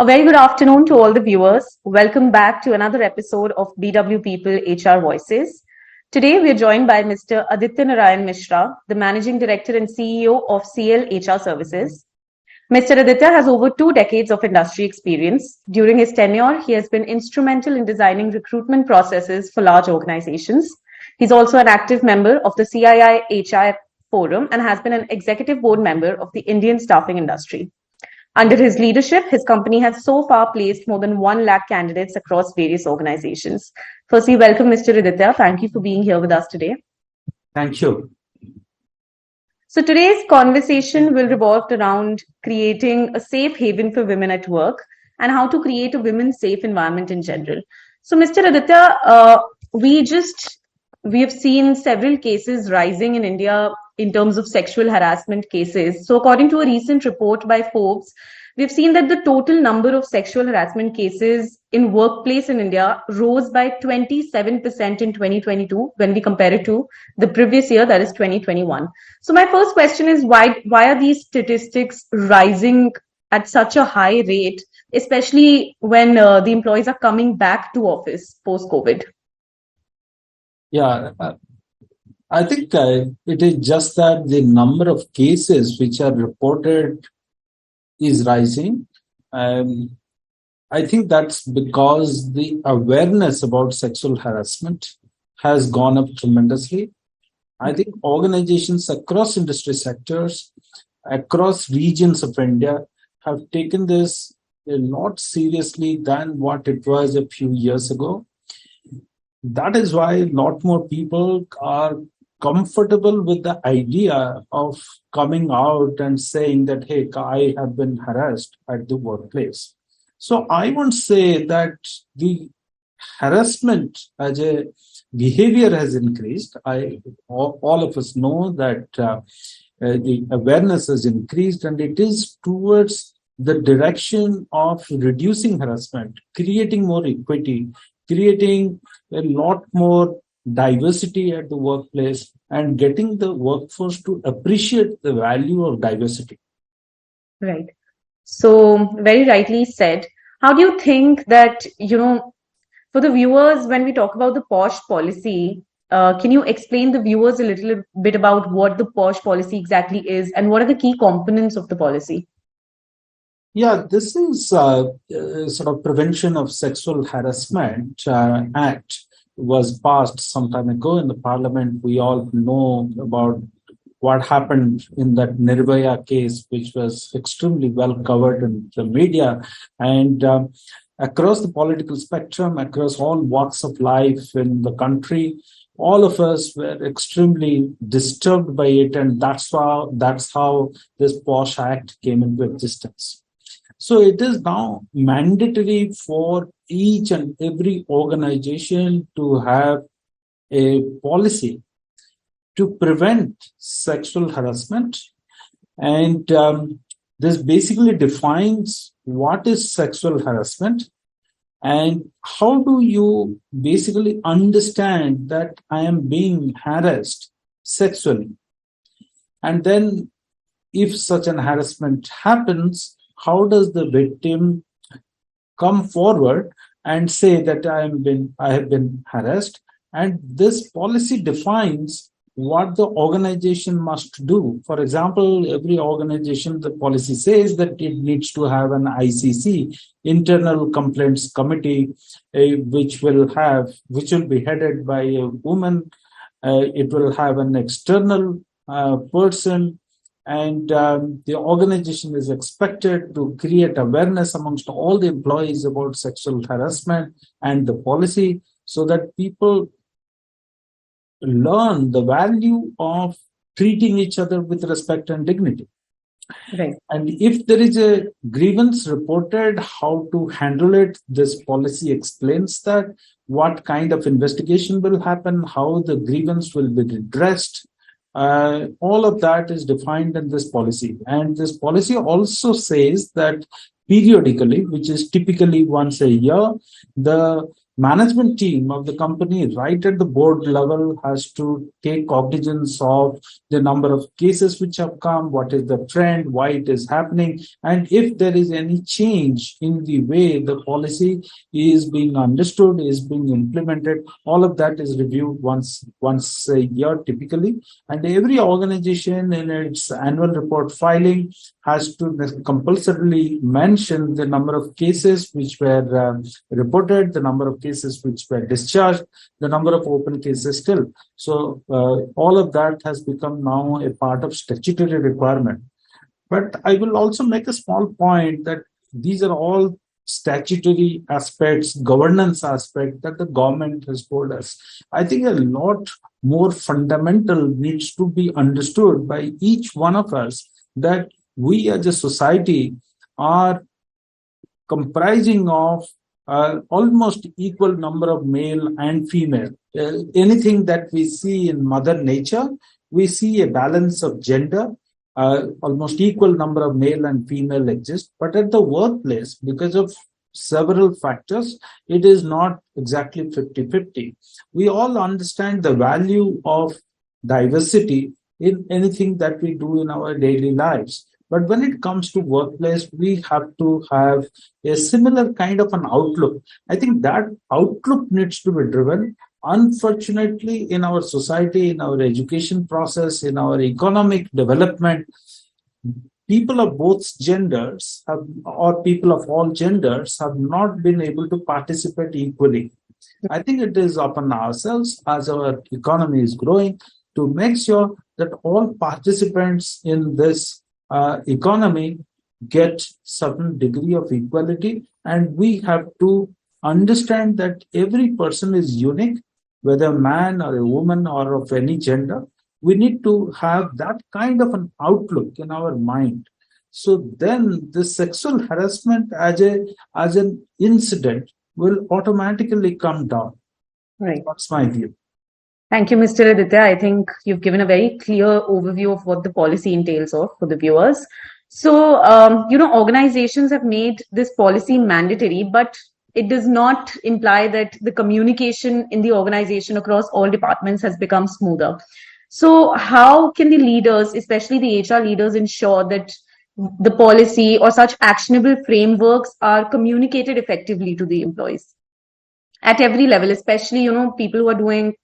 A very good afternoon to all the viewers. Welcome back to another episode of BW People HR Voices. Today, we are joined by Mr. Aditya Narayan Mishra, the Managing Director and CEO of Ciel HR Services. Mr. Aditya has over 2 decades of industry experience. During his tenure, he has been instrumental in designing recruitment processes for large organizations. He's also an active member of the CII HR Forum and has been an executive board member of the Indian staffing industry. Under his leadership, his company has so far placed more than 1 lakh candidates across various organizations. Firstly, welcome, Mr. Aditya. Thank you for being here with us today. Thank you. So today's conversation will revolve around creating a safe haven for women at work and how to create a women's safe environment in general. So, Mr. Aditya, we have seen several cases rising in India in terms of sexual harassment cases. So according to a recent report by Forbes, we've seen that the total number of sexual harassment cases in workplace in India rose by 27% in 2022 when we compare it to the previous year, that is 2021. So my first question is, why are these statistics rising at such a high rate, especially when the employees are coming back to office post-COVID? Yeah, I think it is just that the number of cases which are reported is rising. I think that's because the awareness about sexual harassment has gone up tremendously. I think organizations across industry sectors, across regions of India have taken this a lot seriously than what it was a few years ago. That is why a lot more people are comfortable with the idea of coming out and saying that, hey, I have been harassed at the workplace. So I won't say that the harassment as a behavior has increased. All of us know that the awareness has increased, and it is towards the direction of reducing harassment, creating more equity, creating a lot more diversity at the workplace, and getting the workforce to appreciate the value of diversity. Right. So very rightly said. How do you think that, for the viewers, when we talk about the POSH policy, can you explain the viewers a little bit about what the POSH policy exactly is and what are the key components of the policy? Yeah, this is sort of Prevention of Sexual Harassment Act was passed some time ago in the parliament. We all know about what happened in that Nirbhaya case, which was extremely well covered in the media. And across the political spectrum, across all walks of life in the country, all of us were extremely disturbed by it. And that's how this POSH Act came into existence. So it is now mandatory for each and every organization to have a policy to prevent sexual harassment. And this basically defines what is sexual harassment and how do you basically understand that I am being harassed sexually. And then if such an harassment happens, how does the victim come forward and say that I have been harassed? And this policy defines what the organization must do. For example, every organization, the policy says that it needs to have an ICC, Internal Complaints Committee, which will be headed by a woman. It will have an external person. And the organization is expected to create awareness amongst all the employees about sexual harassment and the policy so that people learn the value of treating each other with respect and dignity. Right. And if there is a grievance reported, how to handle it, this policy explains that, what kind of investigation will happen, how the grievance will be redressed. All of that is defined in this policy. And this policy also says that periodically, which is typically once a year, the management team of the company right at the board level has to take cognizance of the number of cases which have come, what is the trend, why it is happening, and if there is any change in the way the policy is being understood, is being implemented. All of that is reviewed once a year typically, and every organization in its annual report filing has to compulsorily mention the number of cases which were reported, the number of cases which were discharged, the number of open cases still. So all of that has become now a part of statutory requirement. But I will also make a small point that these are all statutory aspects, governance aspect that the government has told us. I think a lot more fundamental needs to be understood by each one of us, that we as a society are comprising of almost equal number of male and female. Anything that we see in Mother Nature, we see a balance of gender. Almost equal number of male and female exist, but at the workplace, because of several factors, it is not exactly 50-50. We all understand the value of diversity in anything that we do in our daily lives. But when it comes to workplace, we have to have a similar kind of an outlook. I think that outlook needs to be driven. Unfortunately, in our society, in our education process, in our economic development, people of both genders or people of all genders have not been able to participate equally. I think it is upon ourselves, as our economy is growing, to make sure that all participants in this economy get certain degree of equality, and we have to understand that every person is unique, whether a man or a woman or of any gender. We need to have that kind of an outlook in our mind. So then the sexual harassment as an incident will automatically come down. Right. That's my view. Thank you, Mr. Aditya. I think you've given a very clear overview of what the policy entails of for the viewers. So, organizations have made this policy mandatory, but it does not imply that the communication in the organization across all departments has become smoother. So, how can the leaders, especially the HR leaders, ensure that the policy or such actionable frameworks are communicated effectively to the employees at every level, especially, people who are doing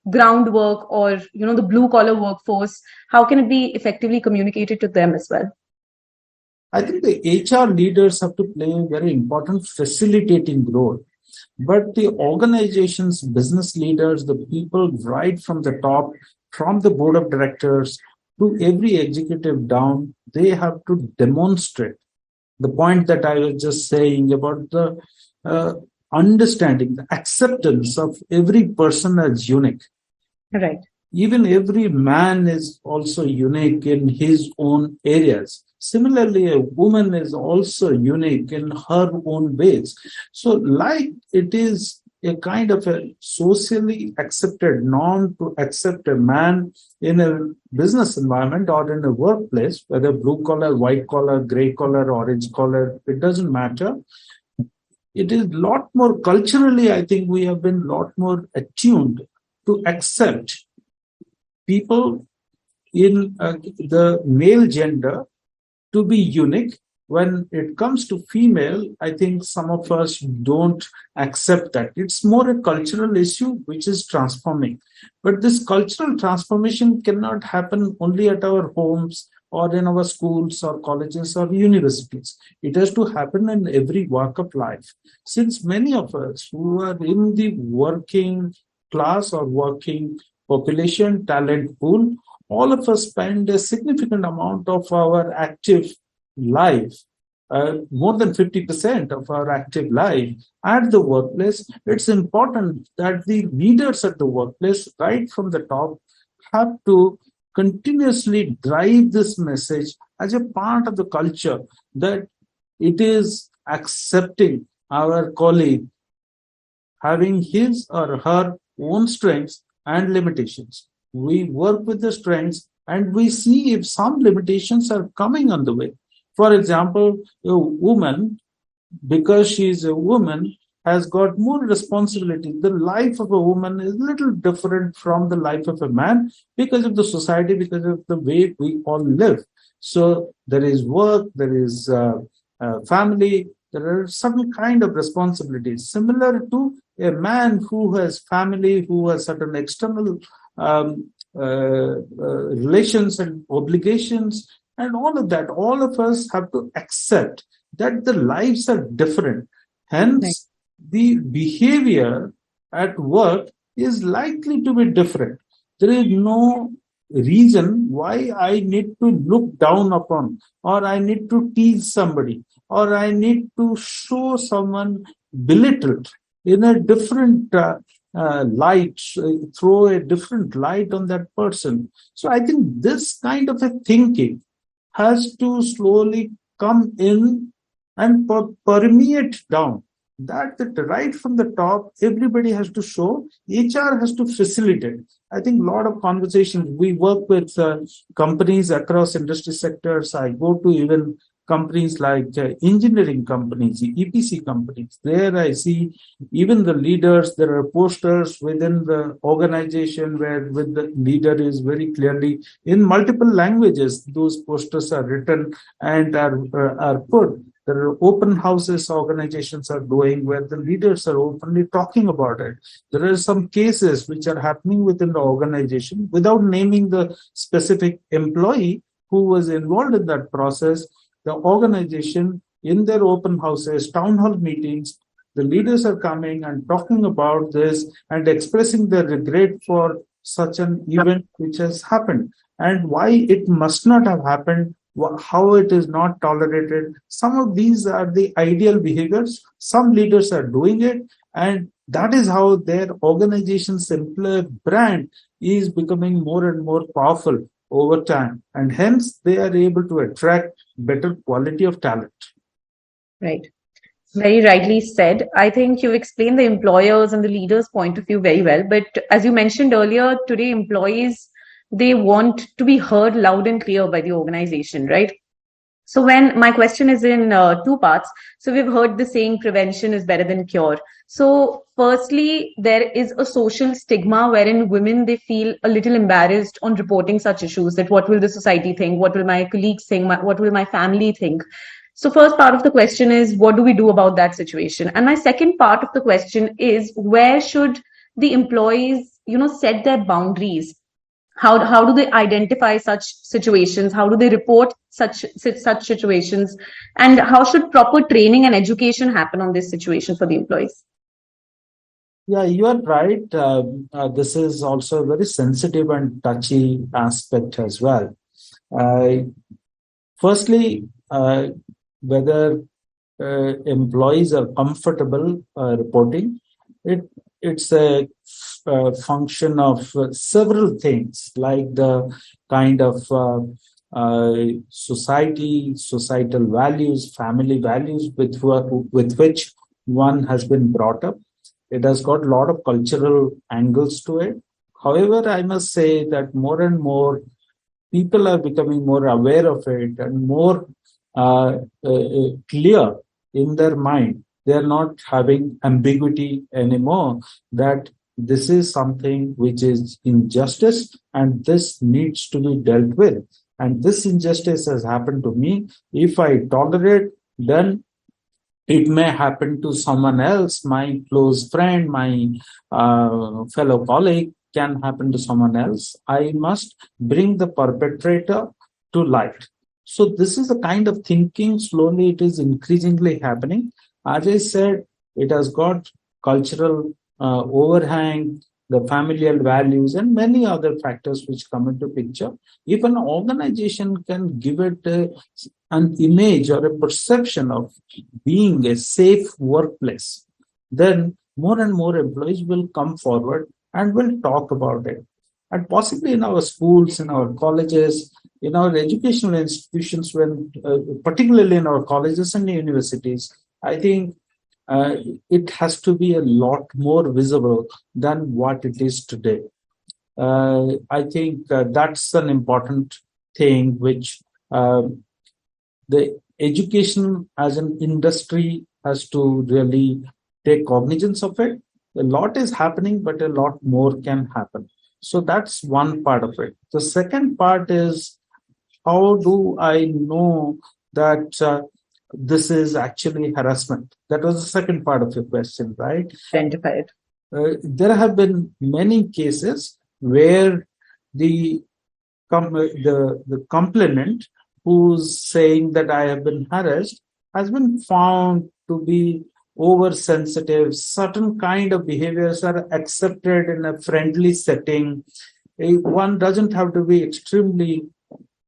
groundwork or the blue collar workforce? How can it be effectively communicated to them as well? I think the HR leaders have to play a very important facilitating role, but the organization's business leaders, the people right from the top, from the board of directors to every executive down, they have to demonstrate the point that I was just saying about the understanding, the acceptance of every person as unique. Right. Even every man is also unique in his own areas. Similarly, a woman is also unique in her own ways. So, like it is a kind of a socially accepted norm to accept a man in a business environment or in a workplace, whether blue collar, white collar, gray collar, orange collar, it doesn't matter. It is a lot more culturally, I think we have been a lot more attuned to accept people in the male gender to be unique. When it comes to female, I think some of us don't accept that. It's more a cultural issue which is transforming. But this cultural transformation cannot happen only at our homes or in our schools or colleges or universities. It has to happen in every walk of life. Since many of us who are in the working class or working population talent pool, all of us spend a significant amount of our active life, more than 50% of our active life at the workplace. It's important that the leaders at the workplace, right from the top, have to continuously drive this message as a part of the culture, that it is accepting our colleague having his or her own strengths and limitations. We work with the strengths and we see if some limitations are coming on the way. For example, a woman, because she is a woman, has got more responsibility. The life of a woman is a little different from the life of a man because of the society, because of the way we all live. So there is work, there is family, there are some kind of responsibilities similar to a man who has family, who has certain external relations and obligations, and all of that. All of us have to accept that the lives are different. Hence, the behavior at work is likely to be different. There is no reason why I need to look down upon, or I need to tease somebody, or I need to show someone belittled in a different light, throw a different light on that person. So I think this kind of a thinking has to slowly come in and permeate down. That right from the top, everybody has to show, HR has to facilitate. I think a lot of conversations, we work with companies across industry sectors. I go to even companies like engineering companies, EPC companies. There I see even the leaders, there are posters within the organization where with the leader is very clearly in multiple languages. Those posters are written and are put. There are open houses organizations are doing where the leaders are openly talking about it. There are some cases which are happening within the organization without naming the specific employee who was involved in that process. The organization in their open houses, town hall meetings, the leaders are coming and talking about this and expressing their regret for such an event which has happened and why it must not have happened, how it is not tolerated. Some of these are the ideal behaviors. Some leaders are doing it, and that is how their organization's employer brand is becoming more and more powerful over time. And hence, they are able to attract better quality of talent. Right. Very rightly said. I think you explained the employers and the leaders' point of view very well. But as you mentioned earlier, today employees, they want to be heard loud and clear by the organization, right? So when my question is in two parts. So we've heard the saying prevention is better than cure. So firstly, there is a social stigma wherein women, they feel a little embarrassed on reporting such issues, that what will the society think? What will my colleagues think? What will my family think? So first part of the question is, what do we do about that situation? And my second part of the question is, where should the employees, set their boundaries? How do they identify such situations? How do they report such situations? And how should proper training and education happen on this situation for the employees? Yeah, you are right. This is also a very sensitive and touchy aspect as well. Firstly, whether employees are comfortable reporting, it's a function of several things, like the kind of societal values, family values with which one has been brought up. It has got a lot of cultural angles to it. However, I must say that more and more people are becoming more aware of it and more clear in their mind. They are not having ambiguity anymore, that this is something which is injustice and this needs to be dealt with. And this injustice has happened to me. If I tolerate, then it may happen to someone else, my close friend, my fellow colleague, can happen to someone else. I must bring the perpetrator to light. So this is the kind of thinking slowly it is increasingly happening. As I said, it has got cultural overhang, the familial values, and many other factors which come into picture. If an organization can give it an image or a perception of being a safe workplace, then more and more employees will come forward and will talk about it. And possibly in our schools, in our colleges, in our educational institutions, when particularly in our colleges and universities, I think it has to be a lot more visible than what it is today. I think that's an important thing which the education as an industry has to really take cognizance of it. A lot is happening, but a lot more can happen. So that's one part of it. The second part is, how do I know that this is actually harassment? That was the second part of your question, right? Identify it. There have been many cases where the complainant who's saying that I have been harassed has been found to be oversensitive. Certain kind of behaviors are accepted in a friendly setting. One doesn't have to be extremely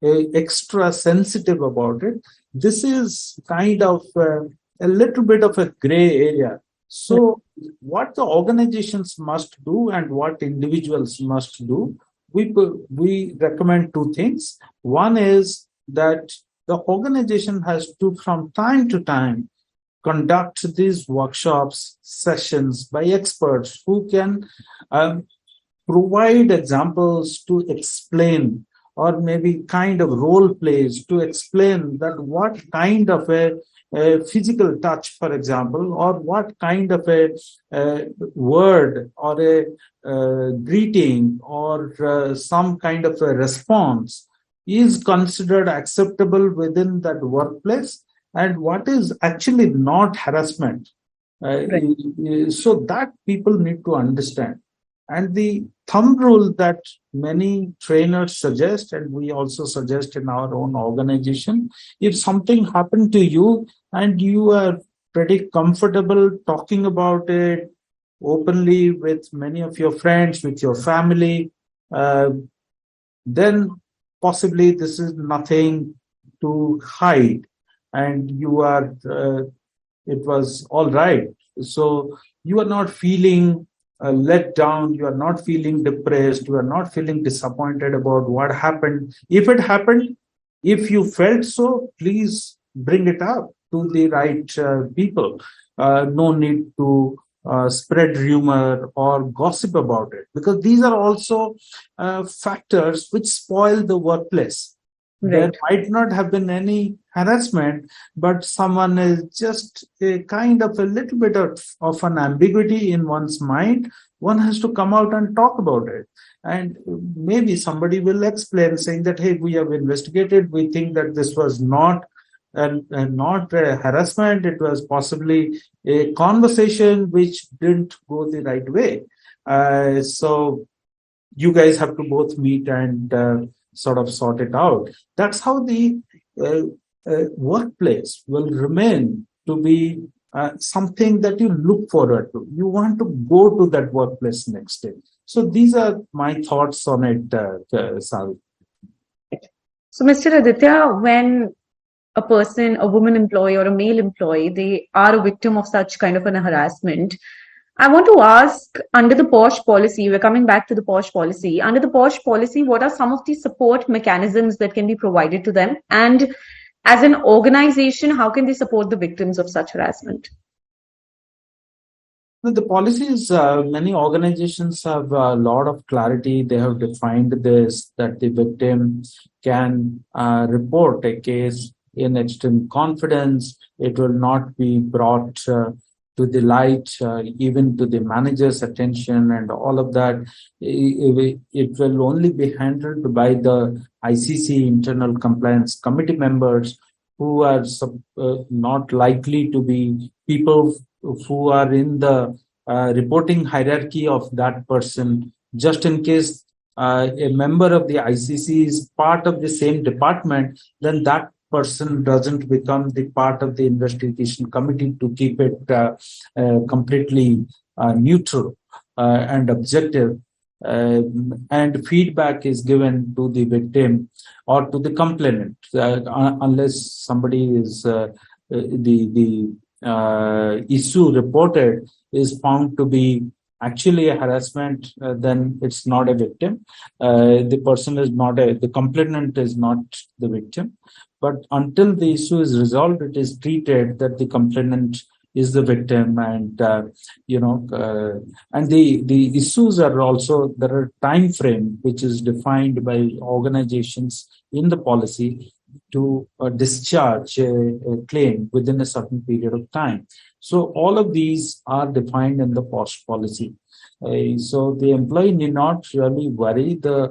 extra sensitive about it. This is kind of a little bit of a gray area. So what the organizations must do and what individuals must do, we recommend two things. One is that the organization has to, from time to time, conduct these workshops, sessions by experts who can provide examples to explain, or maybe kind of role plays to explain that what kind of a physical touch, for example, or what kind of a word or a greeting or some kind of a response is considered acceptable within that workplace, and what is actually not harassment. So that people need to understand. And the thumb rule that many trainers suggest, and we also suggest in our own organization, if something happened to you and you are pretty comfortable talking about it openly with many of your friends, with your family, then possibly this is nothing to hide, and you are, it was all right. So you are not feeling let down, you are not feeling depressed, you are not feeling disappointed about what happened. If it happened, if you felt so, please bring it up to the right people. No need to spread rumor or gossip about it, because these are also factors which spoil the workplace. Right. There might not have been any harassment, but someone is just a kind of a little bit of an ambiguity in one's mind. One has to come out and talk about it. And maybe somebody will explain, saying that, hey, we have investigated. We think that this was not a harassment. It was possibly a conversation which didn't go the right way. So you guys have to both meet and sort of sort it out. That's how the workplace will remain to be something that you look forward to. You want to go to that workplace next day. So these are my thoughts on it, Savi. So, Mr. Aditya, when a person, a woman employee or a male employee, they are a victim of such kind of an harassment, I want to ask, under the POSH policy, we're coming back to the POSH policy. Under the POSH policy, what are some of the support mechanisms that can be provided to them? And as an organization, how can they support the victims of such harassment? The policies, many organizations have a lot of clarity. They have defined this, that the victim can report a case in extreme confidence. It will not be brought to the light, even to the manager's attention and all of that. It will only be handled by the ICC Internal Compliance Committee members, who are not likely to be people who are in the reporting hierarchy of that person. Just in case a member of the ICC is part of the same department, then that person doesn't become the part of the investigation committee to keep it completely neutral and objective. And feedback is given to the victim or to the complainant, unless somebody is the issue reported is found to be actually a harassment, then it's not a victim. The person is not the complainant is not the victim. But until the issue is resolved, it is treated that the complainant is the victim, and and the issues are also, there are time frame which is defined by organizations in the policy. to discharge a claim within a certain period of time. So all of these are defined in the POSH policy. So the employee need not really worry. The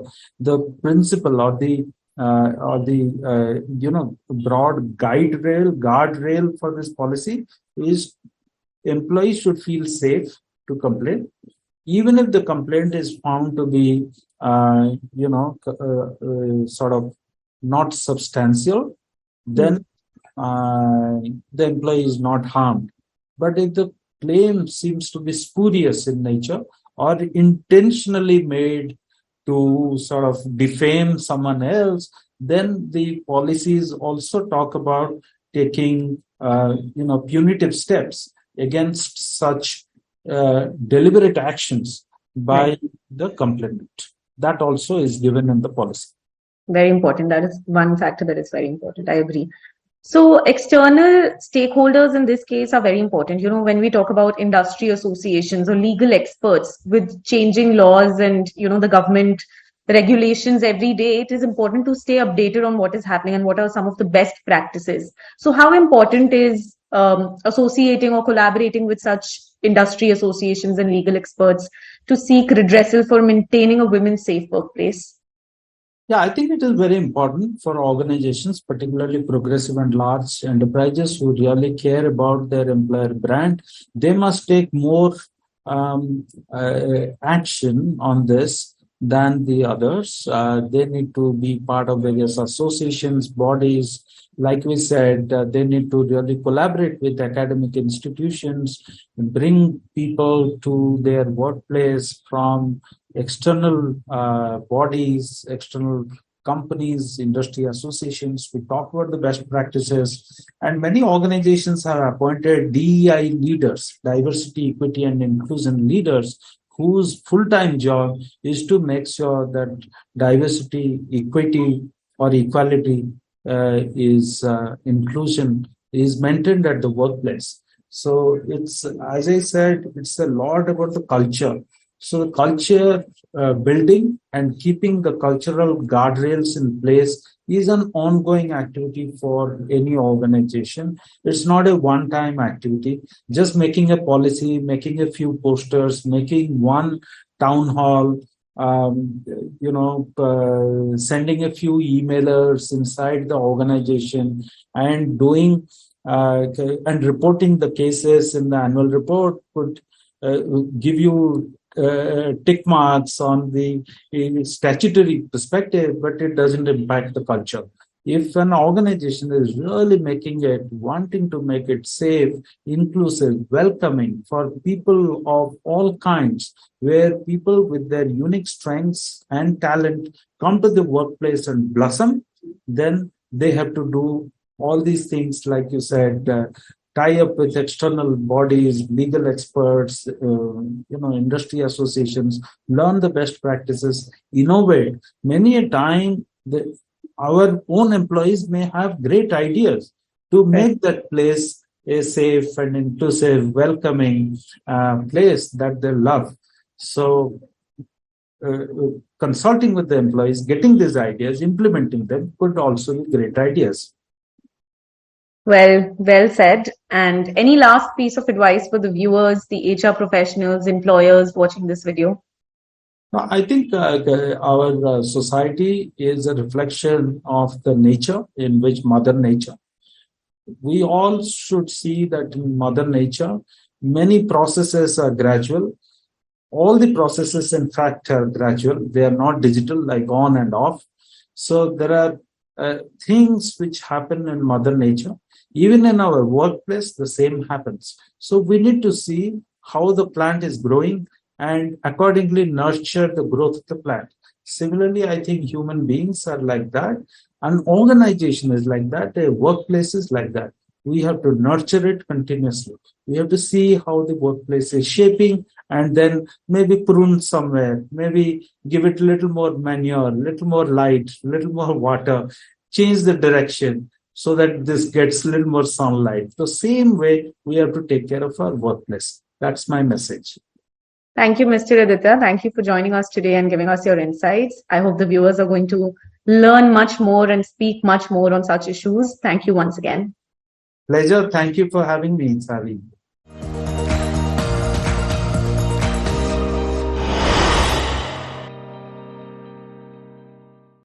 principle or the broad guardrail for this policy is employees should feel safe to complain, even if the complaint is found to be sort of not substantial, then the employee is not harmed. But if the claim seems to be spurious in nature or intentionally made to sort of defame someone else, then the policies also talk about taking punitive steps against such deliberate actions by the complainant. That also is given in the policy. Very important. That is one factor that is very important. I agree. So external stakeholders in this case are very important. When we talk about industry associations or legal experts with changing laws and, the government regulations every day, it is important to stay updated on what is happening and what are some of the best practices. So how important is associating or collaborating with such industry associations and legal experts to seek redressal for maintaining a women's safe workplace? Yeah, I think it is very important for organizations, particularly progressive and large enterprises who really care about their employer brand. They must take more action on this than the others. They need to be part of various associations, bodies. Like we said, they need to really collaborate with academic institutions, bring people to their workplace from external bodies, external companies, industry associations. We talk about the best practices, and many organizations have appointed DEI leaders, diversity, equity, and inclusion leaders, whose full-time job is to make sure that diversity, equity, or equality inclusion is maintained at the workplace. So it's, as I said, it's a lot about the culture. So the culture building and keeping the cultural guardrails in place is an ongoing activity for any organization. It's not a one-time activity. Just making a policy, making a few posters, making one town hall, sending a few emailers inside the organization and doing and reporting the cases in the annual report could give you tick marks on the statutory perspective, but it doesn't impact the culture. If an organization is really wanting to make it safe, inclusive, welcoming for people of all kinds, where people with their unique strengths and talent come to the workplace and blossom, then they have to do all these things, like you said, tie up with external bodies, legal experts, industry associations, learn the best practices, innovate. Many a time, our own employees may have great ideas to make that place a safe and inclusive, welcoming place that they love. So consulting with the employees, getting these ideas, implementing them could also be great ideas. Well said. And any last piece of advice for the viewers, the HR professionals, employers watching this video? No, I think our society is a reflection of the nature in which Mother Nature. We all should see that in Mother Nature, many processes are gradual. All the processes, in fact, are gradual. They are not digital, like on and off. So there are things which happen in Mother Nature. Even in our workplace, the same happens. So we need to see how the plant is growing and accordingly nurture the growth of the plant. Similarly, I think human beings are like that. An organization is like that. A workplace is like that. We have to nurture it continuously. We have to see how the workplace is shaping and then maybe prune somewhere, maybe give it a little more manure, little more light, little more water, change the direction so that this gets a little more sunlight. The same way we have to take care of our workplace. That's my message. Thank you, Mr. Aditya. Thank you for joining us today and giving us your insights. I hope the viewers are going to learn much more and speak much more on such issues. Thank you once again. Pleasure. Thank you for having me, Savi.